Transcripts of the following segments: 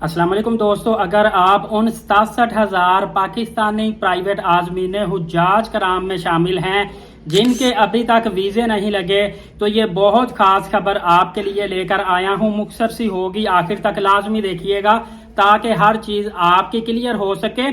अस्सलाम वालेकुम दोस्तों, अगर आप उन 67,000 पाकिस्तानी प्राइवेट आज़मीन हुज्जाज कराम में शामिल हैं जिनके अभी तक वीज़े नहीं लगे, तो ये बहुत ख़ास खबर आपके लिए लेकर आया हूँ। मुख्तसर सी होगी, आखिर तक लाजमी देखिएगा ताकि हर चीज़ आपकी क्लियर हो सके।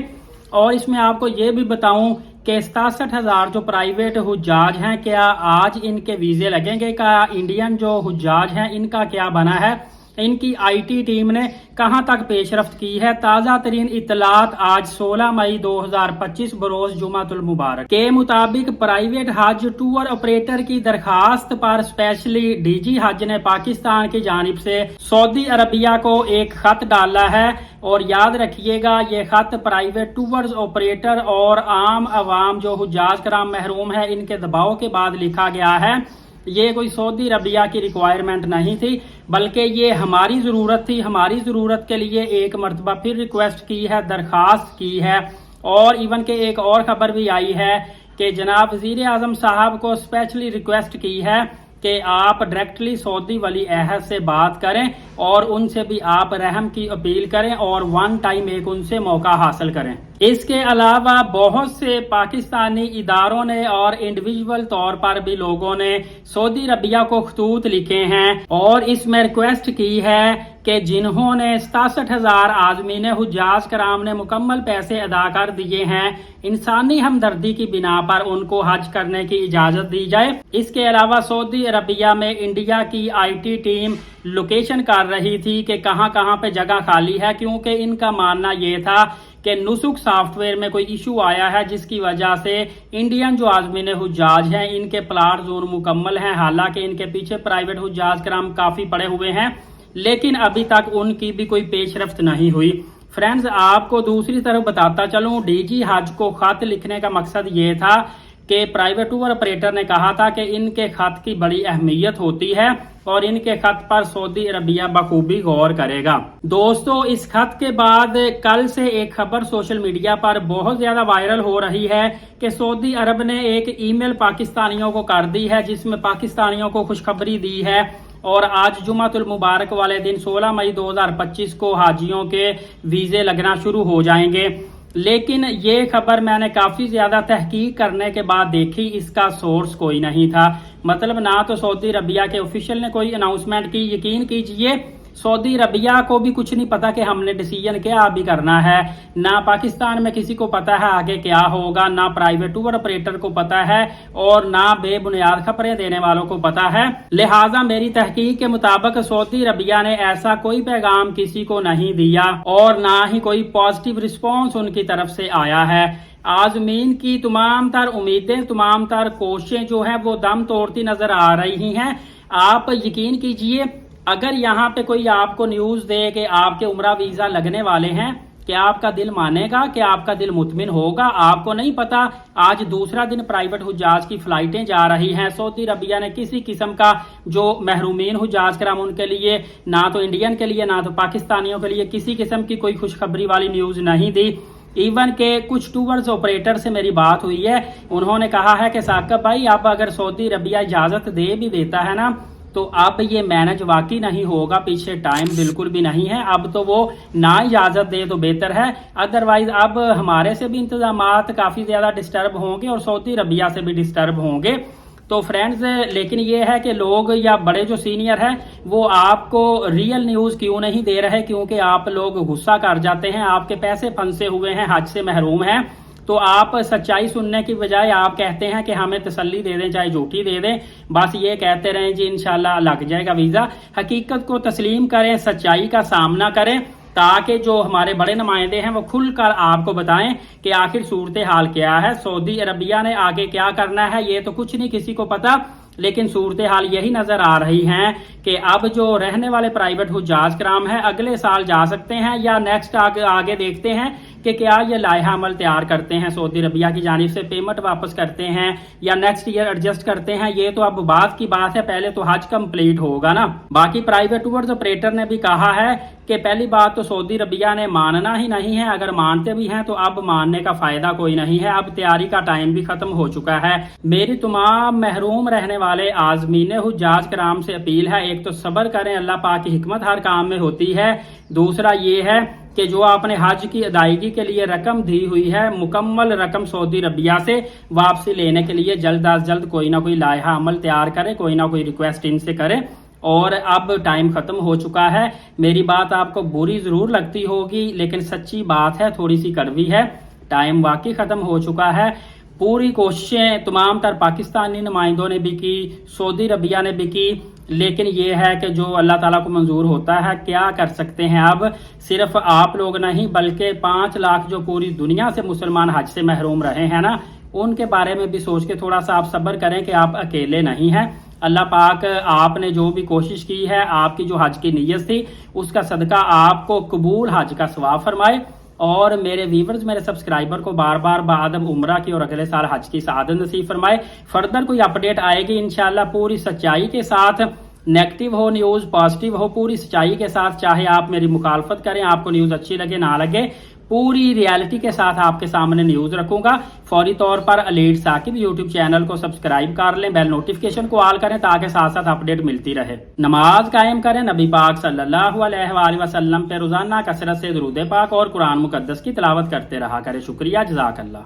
और इसमें आपको ये भी बताऊँ कि 67,000 जो प्राइवेट हुज्जाज हैं, क्या आज इनके वीज़े लगेंगे? क्या इंडियन जो हुज्जाज हैं इनका क्या बना है? इनकी आईटी टीम ने कहां तक पेशरफ्त की है? ताज़ा तरीन इतलात आज 16 मई 2025 बरोज जुमातुल मुबारक के मुताबिक प्राइवेट हज टूर ऑपरेटर की दरखास्त पर स्पेशली डीजी हज ने पाकिस्तान की जानिब से सऊदी अरबिया को एक खत डाला है। और याद रखिएगा, ये खत प्राइवेट टूर्स ऑपरेटर और आम आवाम जो हुज्जाज कराम महरूम है इनके दबाव के बाद लिखा गया है। ये कोई सऊदी अरबिया की रिक्वायरमेंट नहीं थी, बल्कि ये हमारी ज़रूरत थी। हमारी ज़रूरत के लिए एक मरतबा फिर रिक्वेस्ट की है, दरखास्त की है। और इवन के एक और खबर भी आई है कि जनाब वज़ीर आज़म साहब को स्पेशली रिक्वेस्ट की है कि आप डायरेक्टली सऊदी वली अहद से बात करें और उनसे भी आप रहम की अपील करें और वन टाइम एक उनसे मौका हासिल करें। इसके अलावा बहुत से पाकिस्तानी इदारों ने और इंडिविजुअल तौर पर भी लोगों ने सऊदी अरबिया को खतूत लिखे हैं और इसमें रिक्वेस्ट की है कि जिन्होंने 67,000 आज़मीन हुज्जाज कराम ने मुकम्मल पैसे अदा कर दिए हैं, इंसानी हमदर्दी की बिना पर उनको हज करने की इजाजत दी जाए। इसके अलावा सऊदी अरबिया में इंडिया की आईटी टीम लोकेशन कर रही थी कि कहां कहां पे जगह खाली है, क्योंकि इनका मानना ये था कि नुसुक सॉफ्टवेयर में कोई इशू आया है जिसकी वजह से इंडियन जो आज़मीन हुज्जाज हैं इनके प्लाट जोन मुकम्मल हैं। हालांकि इनके पीछे प्राइवेट हुज्जाज कराम काफ़ी पड़े हुए हैं, लेकिन अभी तक उनकी भी कोई पेशरफ्त नहीं हुई। फ्रेंड्स, आपको दूसरी तरफ बताता चलूं, डीजी हज को खत लिखने का मकसद ये था कि प्राइवेट टूर ऑपरेटर ने कहा था कि इनके खत की बड़ी अहमियत होती है और इनके खत पर सऊदी अरबिया बखूबी गौर करेगा। दोस्तों, इस खत के बाद कल से एक खबर सोशल मीडिया पर बहुत ज्यादा वायरल हो रही है कि सऊदी अरब ने एक ईमेल पाकिस्तानियों को कर दी है जिसमें पाकिस्तानियों को खुशखबरी दी है और आज जुमातुल मुबारक वाले दिन 16 मई 2025 को हाजियों के वीजे लगना शुरू हो जाएंगे। लेकिन ये खबर मैंने काफ़ी ज़्यादा तहकीक करने के बाद देखी, इसका सोर्स कोई नहीं था। मतलब ना तो सऊदी अरबिया के ऑफिशियल ने कोई अनाउंसमेंट की, यकीन कीजिए सऊदी अरबिया को भी कुछ नहीं पता कि हमने डिसीजन क्या अभी करना है। ना पाकिस्तान में किसी को पता है आगे क्या होगा, ना प्राइवेट टूर ऑपरेटर को पता है और ना बेबुनियाद खबरें देने वालों को पता है। लिहाजा मेरी तहकीक के मुताबिक सऊदी अरबिया ने ऐसा कोई पैगाम किसी को नहीं दिया और ना ही कोई पॉजिटिव रिस्पॉन्स उनकी तरफ से आया है। आज़मीन की तमाम तर उम्मीदें, तमाम तर कोशिशें जो है वो दम तोड़ती नजर आ रही हैं। आप यकीन कीजिए, अगर यहाँ पे कोई आपको न्यूज़ दे कि आपके उम्रा वीज़ा लगने वाले हैं, क्या आपका दिल मानेगा? क्या आपका दिल मुतमिन होगा? आपको नहीं पता, आज दूसरा दिन प्राइवेट हुज्जाज की फ्लाइटें जा रही हैं। सऊदी अरबिया ने किसी किस्म का जो महरूमीन हुज्जाज कराम उनके लिए, ना तो इंडियन के लिए ना तो पाकिस्तानियों के लिए किसी किस्म की कोई खुशखबरी वाली न्यूज़ नहीं दी। इवन के कुछ टूर्स ऑपरेटर से मेरी बात हुई है, उन्होंने कहा है कि साकिब भाई, अब अगर सऊदी अरबिया इजाज़त दे भी देता है ना, तो अब ये मैनेज वाकई नहीं होगा। पीछे टाइम बिल्कुल भी नहीं है, अब तो वो ना इजाज़त दे तो बेहतर है। अदरवाइज अब हमारे से भी इंतजामात काफ़ी ज़्यादा डिस्टर्ब होंगे और सऊदी अरबिया से भी डिस्टर्ब होंगे। तो फ्रेंड्स, लेकिन ये है कि लोग या बड़े जो सीनियर हैं वो आपको रियल न्यूज़ क्यों नहीं दे रहे, क्योंकि आप लोग गुस्सा कर जाते हैं, आपके पैसे फंसे हुए हैं, हज से महरूम हैं। तो आप सच्चाई सुनने की बजाय आप कहते हैं कि हमें तसल्ली दे दें, चाहे झूठी दे दें, बस ये कहते रहें जी इंशाल्लाह लग जाएगा वीज़ा। हकीकत को तस्लीम करें, सच्चाई का सामना करें, ताकि जो हमारे बड़े नुमाइंदे हैं वो खुलकर आपको बताएं कि आखिर सूरत हाल क्या है, सऊदी अरबिया ने आगे क्या करना है। ये तो कुछ नहीं किसी को पता, लेकिन सूरत हाल यही नजर आ रही है कि अब जो रहने वाले प्राइवेट हुज्जाज कराम है अगले साल जा सकते हैं या नेक्स्ट आगे देखते हैं कि क्या ये लाइहा अमल तैयार करते हैं, सऊदी अरबिया की जानिब से पेमेंट वापस करते हैं या नेक्स्ट ईयर एडजस्ट करते हैं। ये तो अब बाद की बात है, पहले तो हज कंप्लीट होगा ना। बाकी प्राइवेट टूर्स ऑपरेटर ने भी कहा है کہ پہلی بات تو سعودی عربیہ نے ماننا ہی نہیں ہے، اگر مانتے بھی ہیں تو اب ماننے کا فائدہ کوئی نہیں ہے، اب تیاری کا ٹائم بھی ختم ہو چکا ہے۔ میری تمام محروم رہنے والے عازمین حجاج کرام سے اپیل ہے، ایک تو صبر کریں، اللہ پاک کی حکمت ہر کام میں ہوتی ہے، دوسرا یہ ہے کہ جو آپ نے حج کی ادائیگی کے لیے رقم دی ہوئی ہے، مکمل رقم سعودی عربیہ سے واپسی لینے کے لیے جلد از جلد کوئی نہ کوئی لائحہ عمل تیار کرے، کوئی نہ کوئی ریکویسٹ ان سے کرے، اور اب ٹائم ختم ہو چکا ہے۔ میری بات آپ کو بری ضرور لگتی ہوگی لیکن سچی بات ہے، تھوڑی سی کڑوی ہے، ٹائم واقعی ختم ہو چکا ہے۔ پوری کوششیں تمام تر پاکستانی نمائندوں نے بھی کی، سعودی عربیہ نے بھی کی، لیکن یہ ہے کہ جو اللہ تعالیٰ کو منظور ہوتا ہے، کیا کر سکتے ہیں۔ اب صرف آپ لوگ نہیں بلکہ 5 لاکھ جو پوری دنیا سے مسلمان حج سے محروم رہے ہیں نا، ان کے بارے میں بھی سوچ کے تھوڑا سا آپ صبر کریں کہ آپ اکیلے نہیں ہیں۔ اللہ پاک آپ نے جو بھی کوشش کی ہے، آپ کی جو حج کی نیت تھی، اس کا صدقہ آپ کو قبول حج کا ثواب فرمائے، اور میرے ویورز، میرے سبسکرائبر کو بار بار بعدم عمرہ کی اور اگلے سال حج کی سعادت نصیب فرمائے۔ فردر کوئی اپڈیٹ آئے گی انشاءاللہ پوری سچائی کے ساتھ، نیگیٹو ہو نیوز، پازیٹیو ہو، پوری سچائی کے ساتھ، چاہے آپ میری مخالفت کریں، آپ کو نیوز اچھی لگے نہ لگے، پوری ریالٹی کے ساتھ آپ کے سامنے نیوز رکھوں گا۔ فوری طور پر الیٹ ثاقب یوٹیوب چینل کو سبسکرائب کر لیں، بیل نوٹیفیکیشن کو آل کریں تاکہ ساتھ ساتھ اپڈیٹ ملتی رہے۔ نماز قائم کریں، نبی پاک صلی اللہ علیہ وآلہ وسلم پہ روزانہ کثرت سے درود پاک اور قرآن مقدس کی تلاوت کرتے رہا کریں۔ شکریہ، جزاک اللہ۔